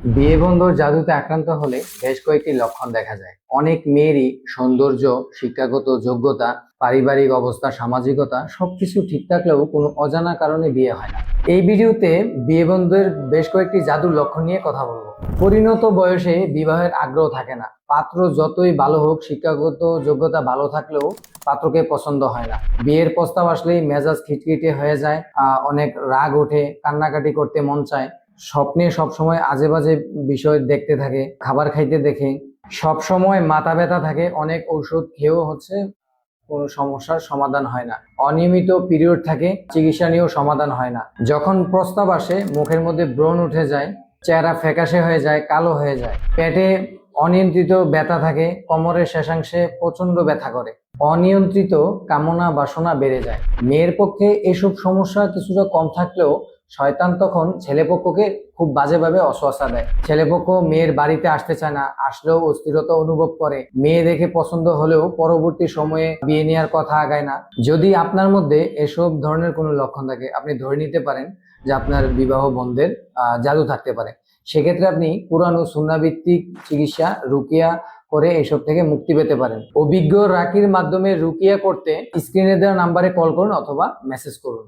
বিয়ে বন্ধর জাদুতে আক্রান্ত হলে বেশ কয়েকটি লক্ষণ দেখা যায়। অনেক মেয়েরই সৌন্দর্য, শিক্ষাগত যোগ্যতা, পারিবারিক অবস্থা, সামাজিকতা সবকিছু ঠিক থাকলেও কোনো অজানা কারণে বিয়ে হয় না। এই ভিডিওতে বিয়ে বন্ধের বেশ কয়েকটি জাদুর লক্ষণ নিয়ে কথা বলবো। পরিণত বয়সে বিবাহের আগ্রহ থাকে না। পাত্র যতই ভালো হোক, শিক্ষাগত যোগ্যতা ভালো থাকলেও পাত্রকে পছন্দ হয় না। বিয়ের প্রস্তাব আসলেই মেজাজ খিটখিটে হয়ে যায়, অনেক রাগ ওঠে, কান্নাকাটি করতে মন চায়। স্বপ্নে সবসময় আজে বাজে বিষয় দেখতে থাকে, খাবার খাইতে দেখে, সবসময় মাথা ব্যথা থাকে, অনেক ঔষধ খেয়েও কোনো সমস্যার সমাধান হয় না। অনিয়মিত পিরিয়ড থাকে, চিকিৎসা নিয়েও সমাধান হয় না। যখন প্রস্তাব আসে মুখের মধ্যে ব্রণ উঠে যায়, চেহারা ফ্যাকাশে হয়ে যায়, কালো হয়ে যায়, পেটে অনিয়ন্ত্রিত ব্যথা থাকে, কোমরের শেষাংশে প্রচন্ড ব্যথা করে, অনিয়ন্ত্রিত কামনা বাসনা বেড়ে যায়। মেয়ের পক্ষে এসব সমস্যা কিছুটা কম থাকলেও শয়তান তখন ছেলেপক্ষকে খুব বাজেভাবে অসুয়াশা দেয়। ছেলেপক্ষ মেয়ের বাড়িতে আসতে চায় না, আসলেও অস্থিরতা অনুভব করে। মেয়ে দেখে পছন্দ হলেও পরবর্তী সময়ে বিয়ে নেওয়ার কথা আগায় না। যদি আপনার মধ্যে এসব ধরনের কোনো লক্ষণ থাকে, আপনি ধরে নিতে পারেন যে আপনার বিবাহ বন্ধের জাদু থাকতে পারে। সেক্ষেত্রে আপনি কোরআন ও সুন্নাহ ভিত্তিক চিকিৎসা, রুকিয়া করে এসব থেকে মুক্তি পেতে পারেন। অভিজ্ঞ রাকির মাধ্যমে রুকিয়া করতে স্ক্রিনে দেওয়া নাম্বারে কল করুন অথবা মেসেজ করুন।